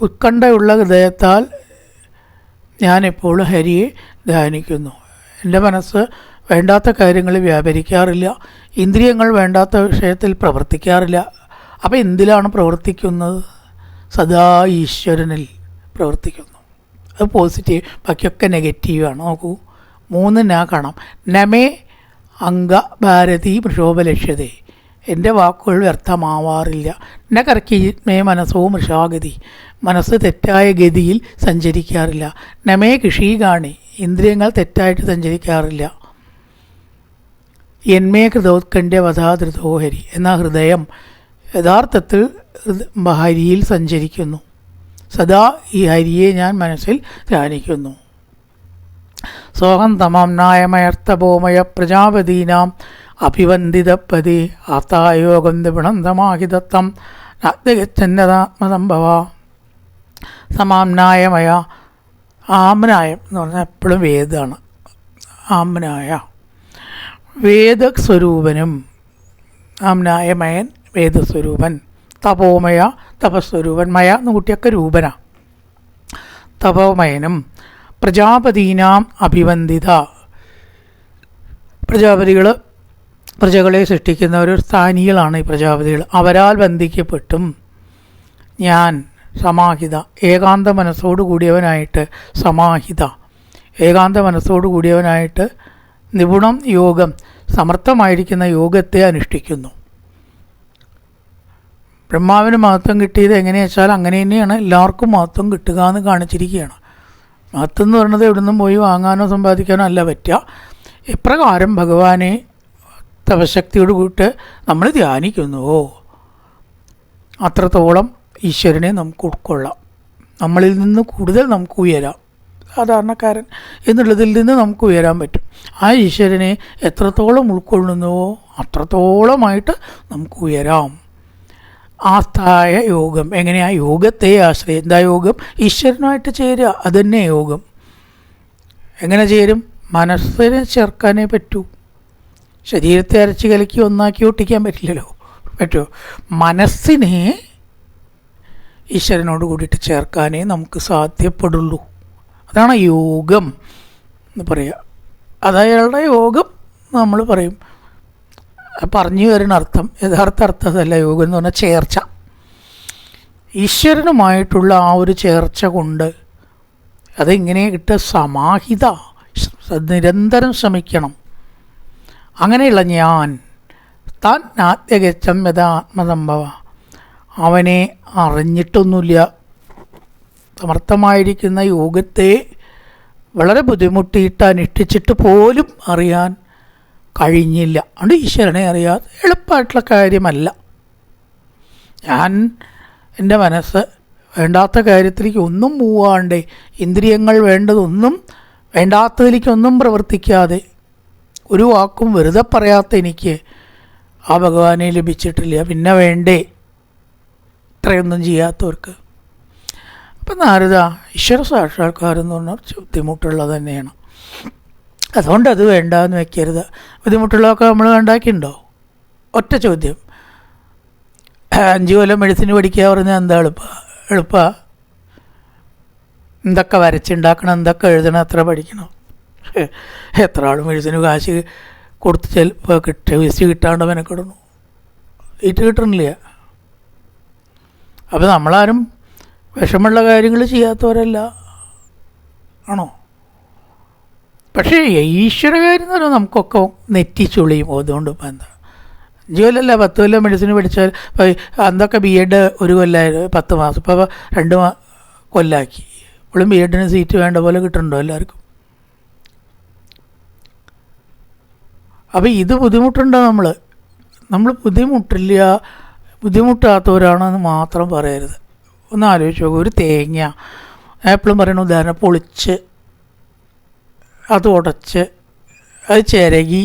ഉത്കണ്ഠയുള്ള ഹൃദയത്താൽ ഞാനെപ്പോഴും ഹരിയെ ധ്യാനിക്കുന്നു. എൻ്റെ മനസ്സ് വേണ്ടാത്ത കാര്യങ്ങളിൽ വ്യാപരിക്കാറില്ല, ഇന്ദ്രിയങ്ങൾ വേണ്ടാത്ത വിഷയത്തിൽ പ്രവർത്തിക്കാറില്ല. അപ്പോൾ എന്തിലാണ് പ്രവർത്തിക്കുന്നത്? സദാ ഈശ്വരനിൽ പ്രവർത്തിക്കുന്നു. അത് പോസിറ്റീവ്, ബാക്കിയൊക്കെ നെഗറ്റീവാണ്. നോക്കൂ, 3 കാണാം. നമേ അംഗ ഭാരതി മൃഷോപലക്ഷ്യതേ. എൻ്റെ വാക്കുകൾ വ്യർത്ഥമാവാറില്ല. ന കർക്കി മേ മനസ്സോ മൃഷാഗതി. മനസ്സ് തെറ്റായ ഗതിയിൽ സഞ്ചരിക്കാറില്ല. നമേ കിഷീകാണി. ഇന്ദ്രിയങ്ങൾ തെറ്റായിട്ട് സഞ്ചരിക്കാറില്ല. എന്മേ കൃതോത്കണ്ഠ്യവധാധൃതോ ഹരി. എന്ന ഹൃദയം യഥാർത്ഥത്തിൽ ഹരിയിൽ സഞ്ചരിക്കുന്നു. സദാ ഈ ഹരിയെ ഞാൻ മനസ്സിൽ ധ്യാനിക്കുന്നു. സോഹം തമാം നായമയർത്ഥഭോമയ പ്രജാപതീനാം അഭിവന്ദിതപതി ആത്തായോഗം ദിപണന്തമാഹിതത്വം നാത്മസംഭവ. സമാംനായമയ. ആംനായം എന്ന് പറഞ്ഞാൽ എപ്പോഴും വേദമാണ്. ആംനായ വേദസ്വരൂപനും. ആംനായമയൻ വേദസ്വരൂപൻ. തപോമയ തപസ്വരൂപൻ. മയ എന്ന് കുട്ടിയൊക്കെ രൂപന. തപോമയനും. പ്രജാപതീനാം അഭിവന്ദിത. പ്രജകളെ സൃഷ്ടിക്കുന്ന ഒരു സ്ഥാനികളാണ് ഈ പ്രജാപതികൾ. അവരാൽ വന്ദിക്കപ്പെട്ടും ഞാൻ സമാഹിത, ഏകാന്ത മനസ്സോടു കൂടിയവനായിട്ട്, സമാഹിത ഏകാന്ത മനസ്സോടു കൂടിയവനായിട്ട് നിപുണം യോഗം, സമർത്ഥമായിരിക്കുന്ന യോഗത്തെ അനുഷ്ഠിക്കുന്നു. ബ്രഹ്മാവിന് മഹത്വം കിട്ടിയത് എങ്ങനെയാ വെച്ചാൽ അങ്ങനെ തന്നെയാണ് എല്ലാവർക്കും മഹത്വം കിട്ടുക എന്ന് കാണിച്ചിരിക്കുകയാണ്. മഹത്വം എന്ന് പറയുന്നത് എവിടെ നിന്നും പോയി വാങ്ങാനോ സമ്പാദിക്കാനോ അല്ല പറ്റുക. എപ്രകാരം ഭഗവാനെ തപശക്തിയോട് കൂട്ട് നമ്മൾ ധ്യാനിക്കുന്നുവോ അത്രത്തോളം ഈശ്വരനെ നമുക്ക് ഉൾക്കൊള്ളാം. നമ്മളിൽ നിന്ന് കൂടുതൽ നമുക്ക് ഉയരാം. സാധാരണക്കാരൻ എന്നുള്ളതിൽ നിന്ന് നമുക്ക് ഉയരാൻ പറ്റും. ആ ഈശ്വരനെ എത്രത്തോളം ഉൾക്കൊള്ളുന്നുവോ അത്രത്തോളമായിട്ട് നമുക്ക് ഉയരാം. ആസ്ഥായ യോഗം. എങ്ങനെയാ? യോഗത്തെ ആശ്രയം. എന്താ യോഗം? ഈശ്വരനുമായിട്ട് ചേരുക. അതുതന്നെ യോഗം. എങ്ങനെ ചേരും? മനസ്സിനെ ചേർക്കാനേ പറ്റൂ. ശരീരത്തെ അരച്ച് കലക്കി ഒന്നാക്കി ഒട്ടിക്കാൻ പറ്റില്ലല്ലോ. പറ്റുമോ? മനസ്സിനെ ഈശ്വരനോട് കൂടിയിട്ട് ചേർക്കാനേ നമുക്ക് സാധ്യപ്പെടുള്ളൂ. അതാണ് യോഗം എന്ന് പറയുക. അതയാളുടെ യോഗം നമ്മൾ പറയും. പറഞ്ഞു വരുന്ന അർത്ഥം, യഥാർത്ഥ അർത്ഥം അതല്ല. യോഗം എന്ന് പറഞ്ഞാൽ ചേർച്ച. ഈശ്വരനുമായിട്ടുള്ള ആ ഒരു ചേർച്ച കൊണ്ട് അതെങ്ങനെ കിട്ടുക? സമാഹിത, നിരന്തരം ശ്രമിക്കണം. അങ്ങനെയുള്ള ഞാൻ താൻ ആദ്യഗച്ഛം യഥ ആത്മസംഭവ, അവനെ അറിഞ്ഞിട്ടൊന്നുമില്ല. സമർത്ഥമായിരിക്കുന്ന യോഗത്തെ വളരെ ബുദ്ധിമുട്ടിയിട്ട് അനുഷ്ഠിച്ചിട്ട് പോലും അറിയാൻ കഴിഞ്ഞില്ല. അതുകൊണ്ട് ഈശ്വരനെ അറിയാതെ എളുപ്പമായിട്ടുള്ള കാര്യമല്ല. ഞാൻ എൻ്റെ മനസ്സ് വേണ്ടാത്ത കാര്യത്തിലേക്ക് ഒന്നും പോവാണ്ടേ, ഇന്ദ്രിയങ്ങൾ വേണ്ടതൊന്നും വേണ്ടാത്തതിലേക്കൊന്നും പ്രവർത്തിക്കാതെ ഒരു വാക്കും വെറുതെ പറയാത്ത എനിക്ക് ആ ഭഗവാനെ ലഭിച്ചിട്ടില്ല. പിന്നെ വേണ്ടേ ഇത്രയൊന്നും ചെയ്യാത്തവർക്ക്? അപ്പം നാരദ, ഈശ്വര സാക്ഷാത്കാരം എന്ന് പറഞ്ഞാൽ ബുദ്ധിമുട്ടുള്ളത് തന്നെയാണ്. അതുകൊണ്ട് അത് വേണ്ടാന്ന് വെക്കരുത്. ബുദ്ധിമുട്ടുള്ളതൊക്കെ നമ്മൾ ഉണ്ടാക്കിയിട്ടുണ്ടോ? ഒറ്റ ചോദ്യം. 5 കൊല്ലം മെഡിസിൻ പഠിക്കുക പറഞ്ഞാൽ എന്താ എളുപ്പമാണ്? എന്തൊക്കെ വരച്ചുണ്ടാക്കണം, എന്തൊക്കെ എഴുതണം, എത്ര പഠിക്കണം. എത്ര ആൾ മെഡിസിന് കാശ് കൊടുത്ത് ചിലപ്പോൾ വേസ്റ്റ് കിട്ടാണ്ട് മെനക്കിടണു. കിട്ടണില്ല. അപ്പോൾ നമ്മളാരും വിഷമുള്ള കാര്യങ്ങൾ ചെയ്യാത്തവരല്ല, ആണോ? പക്ഷേ ഈശ്വരകാര്യം എന്ന് പറഞ്ഞാൽ നമുക്കൊക്കെ നെറ്റിച്ചുളിയും. അതുകൊണ്ട് ഇപ്പം എന്താ, 5 കൊല്ലമല്ല 10 കൊല്ലം മെഡിസിൻ പഠിച്ചാൽ അന്നൊക്കെ B.Ed 1 കൊല്ലമായിരുന്നു, 10 മാസം. ഇപ്പോൾ 2 കൊല്ലമാക്കി. ഇപ്പോഴും B.Edന് സീറ്റ് വേണ്ട പോലെ കിട്ടുന്നുണ്ടോ എല്ലാവർക്കും? അപ്പോൾ ഇത് ബുദ്ധിമുട്ടുണ്ടോ? നമ്മൾ ബുദ്ധിമുട്ടില്ല, ബുദ്ധിമുട്ടാത്തവരാണെന്ന് മാത്രം പറയരുത്. ഒന്ന് ആലോചിച്ച് നോക്കുക. ഒരു തേങ്ങ എപ്പോഴും പറയുന്ന ഉദാഹരണം, പൊളിച്ച് അത് ഉടച്ച് അത് ചിരകി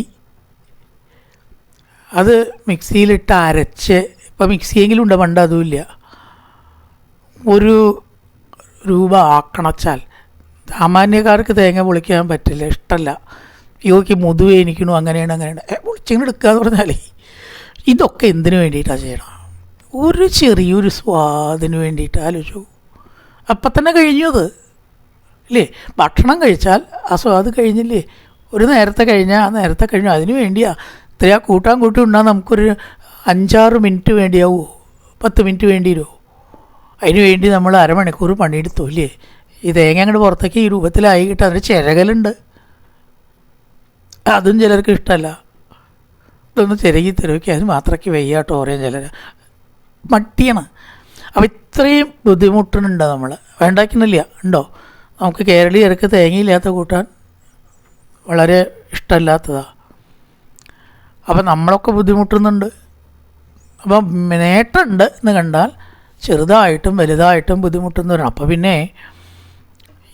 അത് മിക്സിയിലിട്ട് അരച്ച്, ഇപ്പോൾ മിക്സിയെങ്കിലും ഉണ്ട്, പണ്ട് അതുമില്ല, 1 രൂപ ആക്കണച്ചാൽ സാമാന്യക്കാർക്ക് തേങ്ങ പൊളിക്കാൻ പറ്റില്ല, ഇഷ്ടമല്ല. യോക്ക് മുതുവേ എനിക്കണു, അങ്ങനെയാണ് പൊളിച്ചിങ്ങനെ എടുക്കുക എന്ന് പറഞ്ഞാലേ ഇതൊക്കെ എന്തിനു വേണ്ടിയിട്ടാണ് ചെയ്യണം? ഒരു ചെറിയൊരു സ്വാദിന് വേണ്ടിയിട്ട്. ആലോചിച്ചു, അപ്പം തന്നെ കഴിഞ്ഞു അത് ഇല്ലേ? ഭക്ഷണം കഴിച്ചാൽ ആ സ്വാദ് കഴിഞ്ഞില്ലേ? ഒരു നേരത്തെ കഴിഞ്ഞാൽ ആ നേരത്തെ കഴിഞ്ഞു. അതിന് വേണ്ടിയാ ഇത്രയാ കൂട്ടാൻ കൂട്ടി ഉണ്ടാകും. നമുക്കൊരു 5-6 മിനിറ്റ് വേണ്ടിയാവുമോ? 10 മിനിറ്റ് വേണ്ടി വരുമോ? അതിന് വേണ്ടി നമ്മൾ അരമണിക്കൂർ പണിയെടുത്തു ഇല്ലേ? ഈ തേങ്ങ അങ്ങോട്ട് പുറത്തേക്ക് ഈ രൂപത്തിലായി കിട്ടുക. അതിന് ചിരകലുണ്ട്, അതും ചിലർക്ക് ഇഷ്ടമല്ല. ഇതൊന്ന് ചിരകി തിരക്കി അതിന് മാത്രമൊക്കെ വയ്യാട്ടോ പറയാൻ ചിലർ മടിയാണ്. അപ്പോൾ ഇത്രയും ബുദ്ധിമുട്ടുന്നുണ്ട് നമ്മൾ. വേണ്ടാക്കുന്നില്ല ഉണ്ടോ? നമുക്ക് കേരളീയർക്ക് തേങ്ങയില്ലാത്ത കൂട്ടാൻ വളരെ ഇഷ്ടമല്ലാത്തതാണ്. അപ്പം നമ്മളൊക്കെ ബുദ്ധിമുട്ടുന്നുണ്ട്. അപ്പം നേട്ടമുണ്ട് എന്ന് കണ്ടാൽ ചെറുതായിട്ടും വലുതായിട്ടും ബുദ്ധിമുട്ടുന്നവരാണ്. അപ്പോൾ പിന്നെ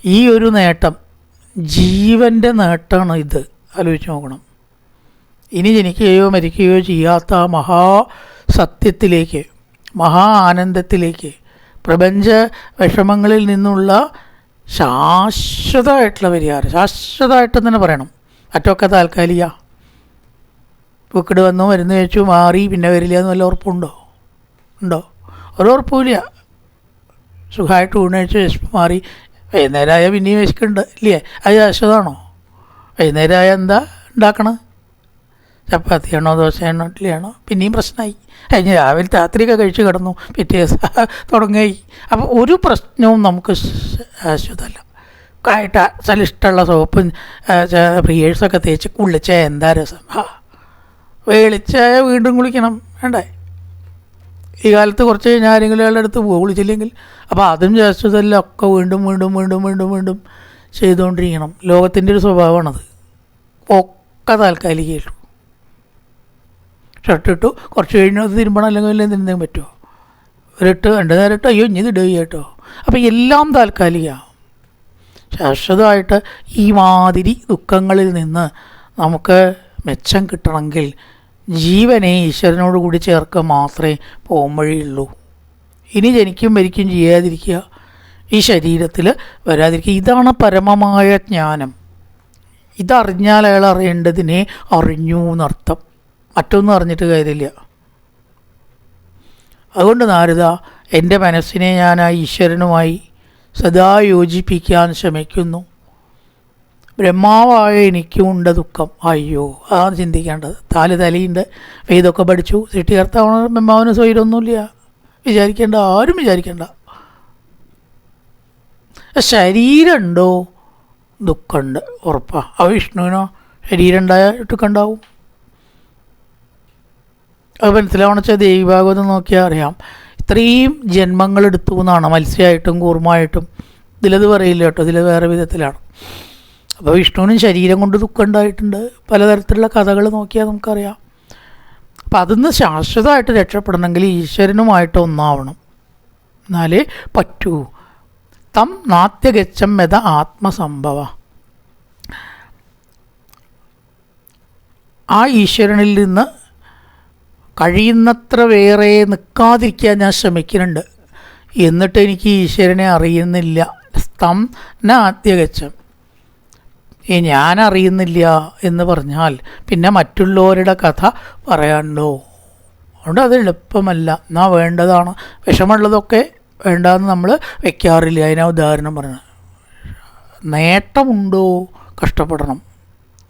ഈ ഒരു നേട്ടം ജീവൻ്റെ നേട്ടമാണ്. ഇത് ആലോചിച്ച് നോക്കണം. ഇനി ജനിക്കുകയോ മരിക്കുകയോ ചെയ്യാത്ത ആ മഹാസത്യത്തിലേക്ക്, മഹാ ആനന്ദത്തിലേക്ക്, പ്രപഞ്ച വിഷമങ്ങളിൽ നിന്നുള്ള ശാശ്വതമായിട്ടുള്ള പരിഹാരം, ശാശ്വതമായിട്ടെന്ന് തന്നെ പറയണം. മറ്റൊക്കെ താൽക്കാലിക. പൂക്കിട് വന്നു, മരുന്ന് കഴിച്ചു, മാറി, പിന്നെ വരില്ല എന്ന് വല്ല ഉറപ്പുണ്ടോ? ഒരുറപ്പുമില്ല. സുഖമായിട്ട് ഊണ് കഴിച്ചു, വിശപ്പ് മാറി, വൈകുന്നേരമായ പിന്നെയും വിശക്കുന്നുണ്ട് ഇല്ലേ? അത് ശാശ്വതമാണോ? വൈകുന്നേരമായ എന്താ ഉണ്ടാക്കണം? ചപ്പാത്തിയാണോ, ദോശയാണോ, ഇഡ്ഡലിയാണോ? പിന്നെയും പ്രശ്നമായി. കഴിഞ്ഞ് രാവിലെ രാത്രിയൊക്കെ കഴിച്ച് കിടന്നു, പിറ്റേ ദിവസം തുടങ്ങി. അപ്പോൾ ഒരു പ്രശ്നവും നമുക്ക് ശാശ്വതമല്ല. ആയിട്ട് ചില ഇഷ്ടമുള്ള സോപ്പും പ്രിയേഴ്സൊക്കെ തേച്ച് കുളിച്ചാൽ എന്താ രസം. വെളിച്ചായ വീണ്ടും കുളിക്കണം വേണ്ടേ? ഈ കാലത്ത് കുറച്ച് കഴിഞ്ഞാൽ ആരെങ്കിലും അയാളുടെ അടുത്ത് കുളിച്ചില്ലെങ്കിൽ അപ്പോൾ അതും ശാശ്വതമല്ല. ഒക്കെ വീണ്ടും വീണ്ടും വീണ്ടും വീണ്ടും വീണ്ടും ചെയ്തുകൊണ്ടിരിക്കണം. ലോകത്തിൻ്റെ ഒരു സ്വഭാവമാണത്. ഒക്കെ താൽക്കാലികമായിട്ടു. ഷർട്ട് ഇട്ടു, കുറച്ച് കഴിഞ്ഞ് അത് തിരുമ്പണം, അല്ലെങ്കിൽ എന്തെങ്കിലും പറ്റുമോ? ഒരിട്ട് 2 നേരം ഇട്ടോ, അയ്യോ ഇനി ഇത് ഇടുക കേട്ടോ, അപ്പോൾ എല്ലാം താൽക്കാലിക. ശാശ്വതമായിട്ട് ഈ മാതിരി ദുഃഖങ്ങളിൽ നിന്ന് നമുക്ക് മെച്ചം കിട്ടണമെങ്കിൽ ജീവനെ ഈശ്വരനോട് കൂടി ചേർക്കുക മാത്രമേ പോകാൻ വഴിയുള്ളൂ. ഇനി ജനിക്കും മരിക്കും ചെയ്യാതിരിക്കുക, ഈ ശരീരത്തിൽ വരാതിരിക്കുക. ഇതാണ് പരമമായ ജ്ഞാനം. ഇതറിഞ്ഞാൽ അയാൾ അറിയേണ്ടതിനെ അറിഞ്ഞു എന്നർത്ഥം. മറ്റൊന്നും അറിഞ്ഞിട്ട് കാര്യമില്ല. അതുകൊണ്ട് നാരദ, എൻ്റെ മനസ്സിനെ ഞാൻ ആ ഈശ്വരനുമായി സദാ യോജിപ്പിക്കാൻ ശ്രമിക്കുന്നു. ബ്രഹ്മാവായ എനിക്കുമുണ്ട് ദുഃഖം. അയ്യോ, അതാണ് ചിന്തിക്കേണ്ടത്. തലയുണ്ട്, വേദമൊക്കെ പഠിച്ചു, സൃഷ്ടികർത്താവ് ബ്രഹ്മാവിന് സ്വൈരമൊന്നുമില്ല. വിചാരിക്കേണ്ട, ആരും വിചാരിക്കേണ്ട. ശരീരമുണ്ടോ? ദുഃഖമുണ്ട്, ഉറപ്പാണ്. ആ വിഷ്ണുവിനോ ശരീരം ഉണ്ടായിട്ടൊക്കെ ഉണ്ടാവും. അത് മനസ്സിലാവണം വെച്ചാൽ ദേവി ഭാഗവതം നോക്കിയാൽ അറിയാം. ഇത്രയും ജന്മങ്ങളെടുത്തു എന്നാണ്, മത്സ്യമായിട്ടും കൂർമ്മയായിട്ടും. ഇതിലത് പറയില്ല കേട്ടോ, ഇതിൽ വേറെ വിധത്തിലാണ്. അപ്പോൾ വിഷ്ണുവിനും ശരീരം കൊണ്ട് ദുഃഖം ഉണ്ടായിട്ടുണ്ട്. പലതരത്തിലുള്ള കഥകൾ നോക്കിയാൽ നമുക്കറിയാം. അപ്പം അതിന്ന് ശാശ്വതമായിട്ട് രക്ഷപ്പെടണമെങ്കിൽ ഈശ്വരനുമായിട്ട് ഒന്നാവണം, എന്നാലേ പറ്റൂ. തം നാത്യഗച്ഛം യഥ ആത്മസംഭവ. ആ ഈശ്വരനിൽ നിന്ന് കഴിയുന്നത്ര വേറെ നിൽക്കാതിരിക്കാൻ ഞാൻ ശ്രമിക്കുന്നുണ്ട്, എന്നിട്ട് എനിക്ക് ഈശ്വരനെ അറിയുന്നില്ല. തം നാത്യഗച്ഛം, ഞാൻ അറിയുന്നില്ല എന്ന് പറഞ്ഞാൽ പിന്നെ മറ്റുള്ളവരുടെ കഥ പറയാനുണ്ടോ? അതുകൊണ്ട് അത് എളുപ്പമല്ല. എന്നാൽ വേണ്ടതാണ്. വിഷമമുള്ളതൊക്കെ വേണ്ടാന്ന് നമ്മൾ വെക്കാറില്ല. അതിനാ ഉദാഹരണം പറഞ്ഞത്. നേട്ടമുണ്ടോ? കഷ്ടപ്പെടണം.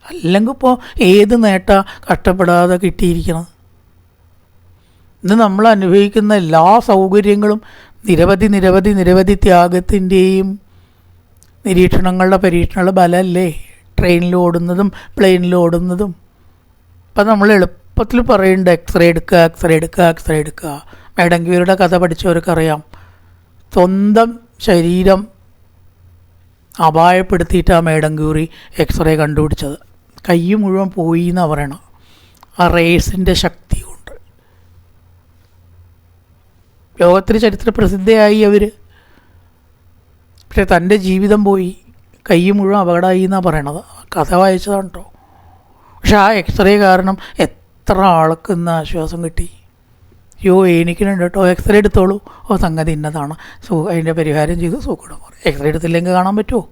അല്ലെങ്കിൽ ഇപ്പോൾ ഏത് നേട്ടം കഷ്ടപ്പെടാതെ കിട്ടിയിരിക്കണം? ഇന്ന് നമ്മൾ അനുഭവിക്കുന്ന എല്ലാ സൗകര്യങ്ങളും നിരവധി നിരവധി നിരവധി ത്യാഗത്തിൻ്റെയും നിരീക്ഷണങ്ങളുടെ പരീക്ഷണങ്ങളുടെ ബലമല്ലേ? ട്രെയിനിൽ ഓടുന്നതും പ്ലെയിനിൽ ഓടുന്നതും. ഇപ്പം നമ്മൾ എളുപ്പത്തിൽ പറയുന്നുണ്ട് എക്സ്റേ എടുക്കുക, എക്സ്റേ എടുക്കുക, എക്സ്റേ എടുക്കുക. മേഡംഗ്യൂരിയുടെ കഥ പഠിച്ചവർക്കറിയാം. സ്വന്തം ശരീരം അപായപ്പെടുത്തിയിട്ടാണ് മേഡംഗ്യൂറി എക്സ്റേ കണ്ടുപിടിച്ചത്. കൈ മുഴുവൻ പോയി എന്നാണ് പറയണം, ആ റേസിൻ്റെ ശക്തി കൊണ്ട്. ലോകത്തിന് ചരിത്ര പ്രസിദ്ധയായി അവർ. പക്ഷെ തൻ്റെ ജീവിതം പോയി, കൈ മുഴുവൻ അപകടമായി എന്നാണ് പറയണത്. കഥ വായിച്ചതാണ് കേട്ടോ. പക്ഷെ ആ എക്സ്റേ കാരണം എത്ര ആൾക്ക് ഇന്ന് ആശ്വാസം കിട്ടി. അയ്യോ എനിക്കുണ്ട് കേട്ടോ, എക്സ്റേ എടുത്തോളൂ, ഓ സംഗതി ഇന്നതാണ്, അതിൻ്റെ പരിഹാരം ചെയ്ത് സുഖം പറയും. എക്സ്റേ എടുത്തില്ലെങ്കിൽ കാണാൻ പറ്റുമോ?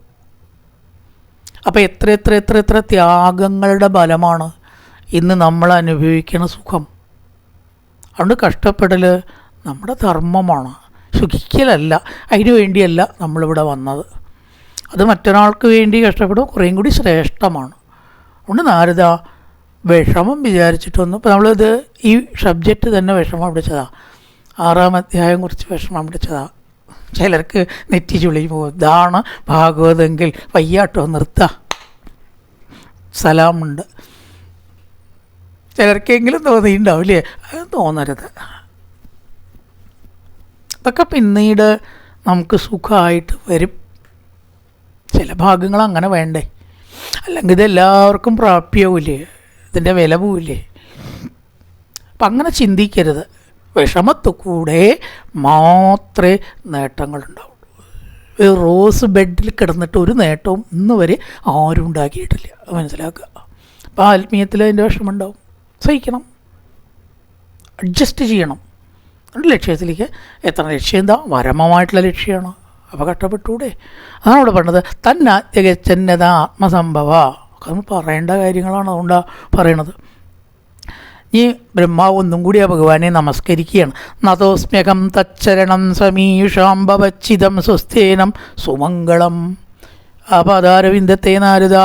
അപ്പോൾ എത്ര എത്ര എത്ര എത്ര ത്യാഗങ്ങളുടെ ഫലമാണ് ഇന്ന് നമ്മൾ അനുഭവിക്കുന്ന സുഖം. അതുകൊണ്ട് കഷ്ടപ്പെടൽ നമ്മുടെ ധർമ്മമാണ്, സുഖിക്കലല്ല. അതിനു വേണ്ടിയല്ല നമ്മളിവിടെ വന്നത്. അത് മറ്റൊരാൾക്ക് വേണ്ടി കഷ്ടപ്പെടുമ്പോൾ കുറേയും കൂടി ശ്രേഷ്ഠമാണ്. അതുകൊണ്ട് നാരദ, വിഷമം വിചാരിച്ചിട്ടൊന്നും, ഇപ്പോൾ നമ്മളിത് ഈ സബ്ജക്റ്റ് തന്നെ വിഷമം പിടിച്ചതാണ്. 6-ാം അധ്യായം കുറിച്ച് വിഷമം പിടിച്ചതാണ്. ചിലർക്ക് നെറ്റി ചുളി പോകും. ഇതാണ് ഭാഗവതെങ്കിൽ വയ്യാട്ടോ നിർത്താം, സലാമുണ്ട്. ചിലർക്കെങ്കിലും തോന്നിയിട്ടുണ്ടാവില്ലേ? അത് തോന്നരുത്. അതൊക്കെ പിന്നീട് നമുക്ക് സുഖമായിട്ട് വരും. ചില ഭാഗങ്ങൾ അങ്ങനെ വേണ്ടേ? അല്ലെങ്കിൽ ഇതെല്ലാവർക്കും പ്രാപ്യമാവില്ലേ? ഇതിൻ്റെ വില പോവില്ലേ? അപ്പം അങ്ങനെ ചിന്തിക്കരുത്. വിഷമത്തു കൂടെ മാത്രമേ നേട്ടങ്ങളുണ്ടാവുള്ളൂ. റോസ് ബെഡിൽ കിടന്നിട്ട് ഒരു നേട്ടവും ഇന്ന് വരെ ആരും ഉണ്ടാക്കിയിട്ടില്ല, മനസ്സിലാക്കുക. അപ്പോൾ ആത്മീയത്തിൽ അതിൻ്റെ വിഷമമുണ്ടാവും. സഹിക്കണം, അഡ്ജസ്റ്റ് ചെയ്യണം. ഒരു ലക്ഷ്യത്തിലേക്ക് എത്ര ലക്ഷ്യം എന്താ? പരമമായിട്ടുള്ള ലക്ഷ്യമാണ്. അപ്പോൾ കഷ്ടപ്പെട്ടൂടെ? അതാണ് ഇവിടെ പറഞ്ഞത്. തന്നാത്യഗച്ഛന്നത ആത്മസംഭവ. അത് പറയേണ്ട കാര്യങ്ങളാണ്, അതുകൊണ്ടാണ് പറയണത്. ഈ ബ്രഹ്മാവ് ഒന്നും കൂടി ആ ഭഗവാനെ നമസ്കരിക്കുകയാണ്. നതോസ്മ്യകം തച്ചരണം സമീഷാം ഭവച്ചിതം സ്വസ്ഥേനം സുമംഗളം. ആ പാദാരവിന്ദത്തെ നാരദ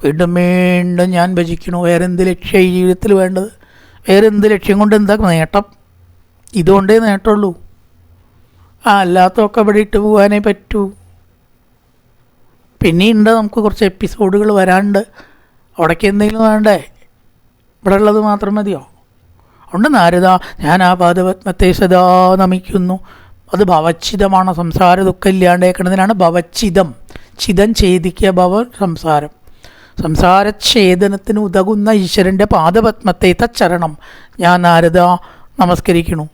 വീണ്ടും വീണ്ടും ഞാൻ ഭജിക്കണു. വേറെന്ത് ലക്ഷ്യം ഈ ജീവിതത്തിൽ വേണ്ടത്? വേറെന്ത് ലക്ഷ്യം കൊണ്ട് എന്താ നേട്ടം? ഇതുകൊണ്ടേ നേട്ടമുള്ളൂ. അല്ലാത്തൊക്കെ ഇവിടെ ഇട്ട് പോകാനേ പറ്റൂ. പിന്നെയുണ്ട് നമുക്ക് കുറച്ച് എപ്പിസോഡുകൾ വരാനുണ്ട്. അവിടേക്ക് എന്തെങ്കിലും വേണ്ടേ? ഇവിടെ ഉള്ളത് മാത്രം മതിയോ? അതുകൊണ്ട് നാരദ, ഞാൻ ആ പാദപത്മത്തെ സദാ നമിക്കുന്നു. അത് ഭവച്ഛിതമാണ്. സംസാര ദുഃഖം ഇല്ലാണ്ടേക്കുന്നതിനാണ് ഭവച്ഛിതം. ചിതം ഛേദിക്കുക, ഭവ സംസാരം. സംസാരഛേദനത്തിന് ഉതകുന്ന ഈശ്വരൻ്റെ പാദപത്മത്തെ തച്ചരണം ഞാൻ നാരദ നമസ്കരിക്കണു.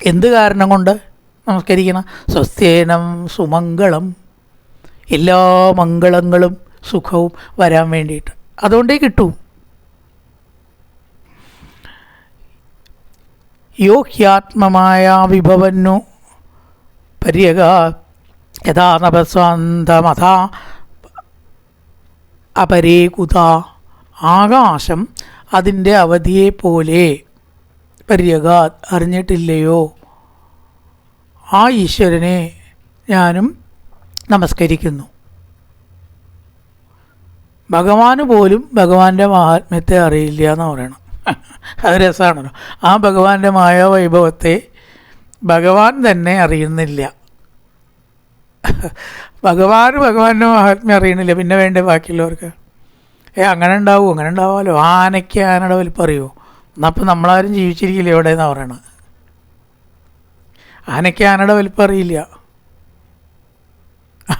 എന്ത് കാരണം കൊണ്ട് നമസ്കരിക്കണം. സ്വസ്തേനം സുമംഗളം, എല്ലാ മംഗളങ്ങളും സുഖവും വരാൻ വേണ്ടിയിട്ട്. അതുകൊണ്ടേ കിട്ടൂ. യോ ഹ്യാത്മമായ വിഭവന്നു പര്യഗ യഥാ നഭസ്വാന്തമഥ അപരേകുത. ആകാശം അതിൻ്റെ അവധിയെപ്പോലെ പര്യഗ അറിഞ്ഞിട്ടില്ലയോ, ആ ഈശ്വരനെ ഞാനും നമസ്കരിക്കുന്നു. ഭഗവാന് പോലും ഭഗവാന്റെ മഹാത്മ്യത്തെ അറിയില്ല എന്ന് പറയണം. അത് രസമാണല്ലോ. ആ ഭഗവാന്റെ മായാവൈഭവത്തെ ഭഗവാൻ തന്നെ അറിയുന്നില്ല. ഭഗവാന്റെ മഹാത്മ്യം അറിയണില്ല, പിന്നെ വേണ്ടേ ബാക്കിയുള്ളവർക്ക്? അങ്ങനെ ഉണ്ടാവുമോ? അങ്ങനെ ഉണ്ടാവാമല്ലോ. ആനയ്ക്ക് ആനയുടെ വലിപ്പം അറിയുമോ? എന്നപ്പം നമ്മളാരും ജീവിച്ചിരിക്കില്ല ഇവിടെ എന്നാണ് പറയണത്. ആനയ്ക്ക് ആനയുടെ വലിപ്പം അറിയില്ല.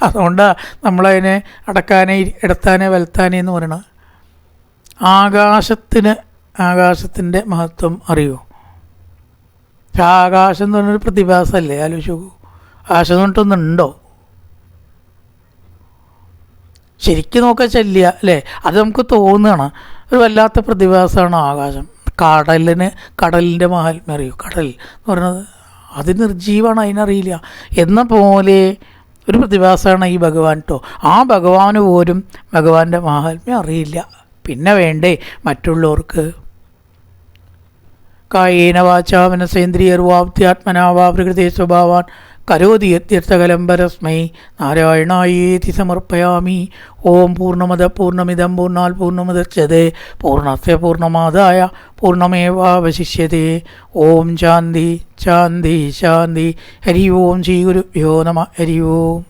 അതുകൊണ്ടാണ് നമ്മളതിനെ അടക്കാനെ ഇടത്താനെ വലത്താനെ എന്ന് പറയണത്. ആകാശത്തിൻ്റെ മഹത്വം അറിയുമോ? പക്ഷെ ആകാശം എന്ന് പറഞ്ഞൊരു പ്രതിഭാസമല്ലേ? ആലോചിച്ച് നോക്കൂ. ആകാശം എന്നിട്ടൊന്നുണ്ടോ? ശരിക്കും നോക്കാൻ ശല്യ അല്ലേ? അത് നമുക്ക് തോന്നുകയാണ്. ഒരു വല്ലാത്ത പ്രതിഭാസമാണ് ആകാശം. കടലിൻ്റെ മഹാത്മ്യം അറിയൂ? കടൽ എന്ന് പറയുന്നത് അത് നിർജീവമാണ്, അതിനറിയില്ല. എന്ന പോലെ ഒരു പ്രതിഭാസമാണ് ഈ ഭഗവാൻ കേട്ടോ. ആ ഭഗവാന് പോലും ഭഗവാന്റെ മഹാത്മ്യം അറിയില്ല, പിന്നെ വേണ്ടേ മറ്റുള്ളവർക്ക്? കായേന വാചാ മനസേന്ദ്രിയർവാപ്ത്യാത്മനാ വാ പ്രകൃതി സ്വഭാവാൻ കരോതി യത്യർത്ഥകലം പരസ്മൈ നാരായണായേതി സമർപ്പയാമി. ഓം പൂർണ്ണമദ പൂർണ്ണമിദം പൂർണ്ണാൽ പൂർണ്ണമുദച്യതേ പൂർണ്ണസ്യ പൂർണ്ണമാദായ പൂർണ്ണമേവാവശിഷ്യതേ. ഓം ശാന്തി ശാന്തി ശാന്തി. ഹരി ഓം ശ്രീ ഗുരുഭ്യോ നമഃ. ഹരി ഓം.